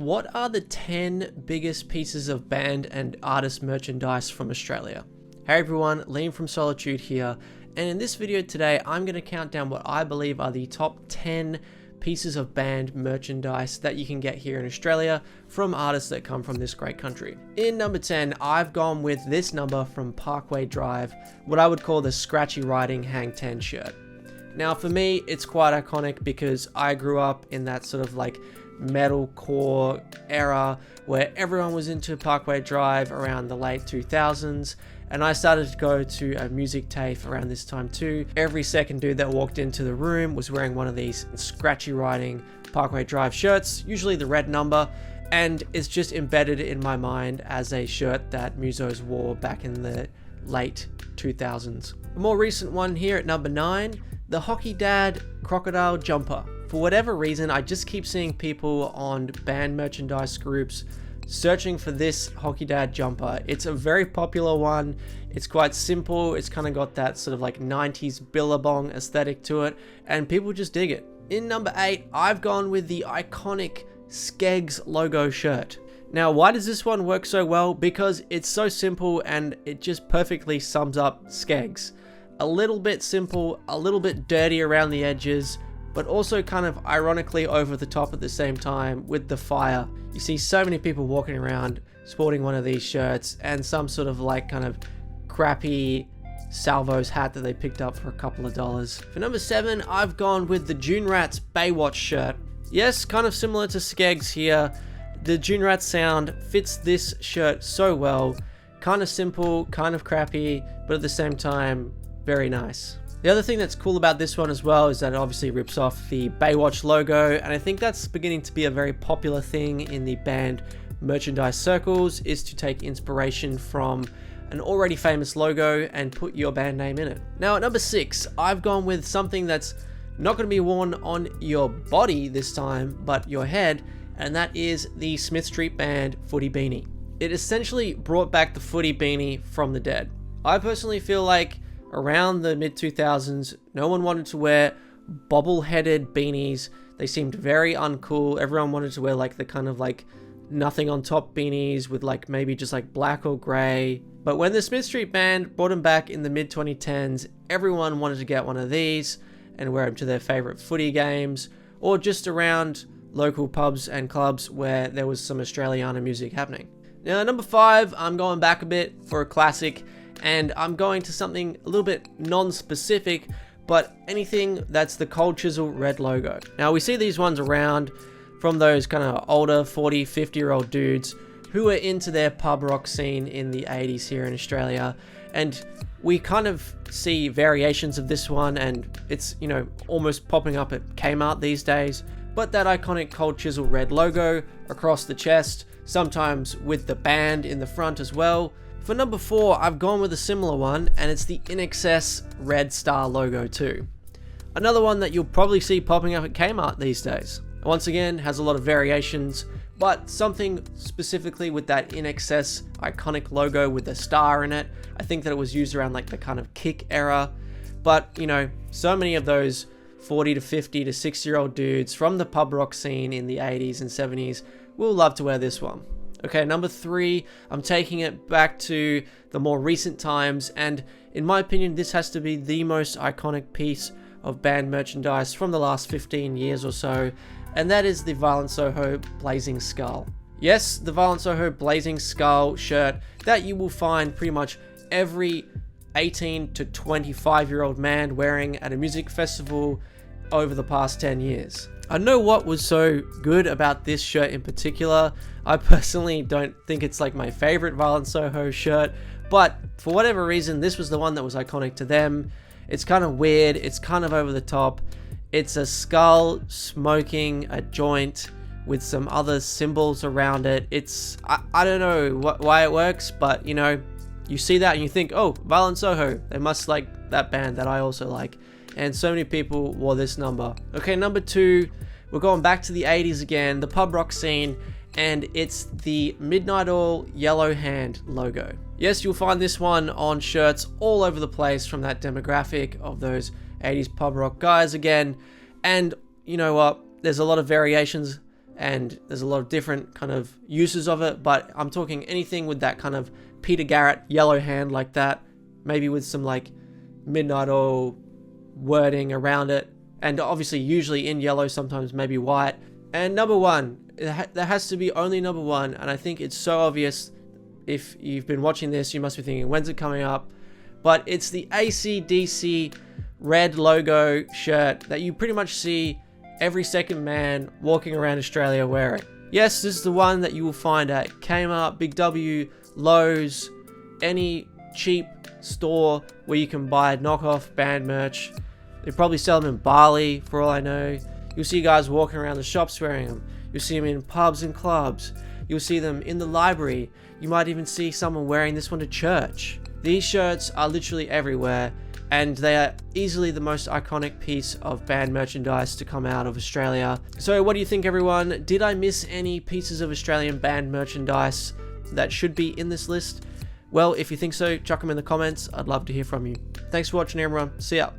what are the 10 biggest pieces of band and artist merchandise from Australia? Hey everyone, Liam from Solitude here, and in this video today I'm going to count down what I believe are the top 10 pieces of band merchandise that you can get here in Australia from artists that come from this great country. In number 10, I've gone with this number from Parkway Drive, what I would call the Scratchy Writing Hang 10 shirt. Now for me, it's quite iconic because I grew up in that sort of like metalcore era where everyone was into Parkway Drive around the late 2000s, and I started to go to a music TAFE around this time too. Every second dude that walked into the room was wearing one of these Scratchy Writing Parkway Drive shirts, usually the red number, and it's just embedded in my mind as a shirt that musos wore back in the late 2000s. A more recent one here at number 9, the Hockey Dad crocodile jumper. For whatever reason, I just keep seeing people on band merchandise groups searching for this Hockey Dad jumper. It's a very popular one. It's quite simple. It's kind of got that sort of like 90s Billabong aesthetic to it, and people just dig it. In number 8, I've gone with the iconic Skaggs logo shirt. Now, why does this one work so well? Because it's so simple and it just perfectly sums up Skaggs. A little bit simple, a little bit dirty around the edges, but also kind of ironically over the top at the same time with the fire. You see so many people walking around sporting one of these shirts and some sort of like kind of crappy Salvo's hat that they picked up for a couple of dollars. For number 7, I've gone with the June Rats Baywatch shirt. Yes, kind of similar to Skaggs here. The June Rats sound fits this shirt so well. Kind of simple, kind of crappy, but at the same time, very nice. The other thing that's cool about this one as well is that it obviously rips off the Baywatch logo, and I think that's beginning to be a very popular thing in the band merchandise circles, is to take inspiration from an already famous logo and put your band name in it. Now at number 6, I've gone with something that's not going to be worn on your body this time, but your head, and that is the Smith Street Band footy beanie. It essentially brought back the footy beanie from the dead. I personally feel like around the mid-2000s, no one wanted to wear bobble-headed beanies. They seemed very uncool. Everyone wanted to wear like the kind of like nothing on top beanies with like maybe just like black or grey. But when the Smith Street Band brought them back in the mid-2010s, everyone wanted to get one of these and wear them to their favourite footy games or just around local pubs and clubs where there was some Australiana music happening. Now, at number 5, I'm going back a bit for a classic, and I'm going to something a little bit non-specific, but anything that's the Cold Chisel red logo. Now, we see these ones around from those kind of older 40, 50-year-old dudes who are into their pub rock scene in the 80s here in Australia, and we kind of see variations of this one, and it's, you know, almost popping up at Kmart these days, but that iconic Cold Chisel red logo across the chest, sometimes with the band in the front as well. For number 4, I've gone with a similar one, and it's the INXS red star logo too. Another one that you'll probably see popping up at Kmart these days. Once again, has a lot of variations, but something specifically with that INXS iconic logo with the star in it. I think that it was used around like the kind of Kick era, but you know, so many of those 40 to 50 to 60-year-old dudes from the pub rock scene in the 80s and 70s will love to wear this one. Okay, number 3, I'm taking it back to the more recent times, and in my opinion, this has to be the most iconic piece of band merchandise from the last 15 years or so, and that is the Violent Soho Blazing Skull. Yes, the Violent Soho Blazing Skull shirt that you will find pretty much every 18 to 25-year-old man wearing at a music festival over the past 10 years. I know what was so good about this shirt in particular. I personally don't think it's like my favorite Violent Soho shirt, but for whatever reason, this was the one that was iconic to them. It's kind of weird. It's kind of over the top. It's a skull smoking a joint with some other symbols around it. It's, I don't know why it works, but you know, you see that and you think, oh, Violent Soho, they must like that band that I also like. And so many people wore this number. Okay, number 2, we're going back to the 80s again, the pub rock scene, and it's the Midnight Oil Yellow Hand logo. Yes, you'll find this one on shirts all over the place from that demographic of those 80s pub rock guys again. And you know what? There's a lot of variations and there's a lot of different kind of uses of it, but I'm talking anything with that kind of Peter Garrett yellow hand like that, maybe with some like Midnight Oil wording around it, and obviously usually in yellow, sometimes maybe white. And number one, there has to be only number one, and I think it's so obvious. If you've been watching this, you must be thinking, when's it coming up? But it's the ACDC red logo shirt that you pretty much see every second man walking around Australia wearing. Yes, this is the one that you will find at Kmart, Big W, Lowe's, any cheap store where you can buy knockoff band merch. They probably sell them in Bali, for all I know. You'll see guys walking around the shops wearing them. You'll see them in pubs and clubs. You'll see them in the library. You might even see someone wearing this one to church. These shirts are literally everywhere, and they are easily the most iconic piece of band merchandise to come out of Australia. So what do you think, everyone? Did I miss any pieces of Australian band merchandise that should be in this list? Well, if you think so, chuck them in the comments. I'd love to hear from you. Thanks for watching, everyone. See ya.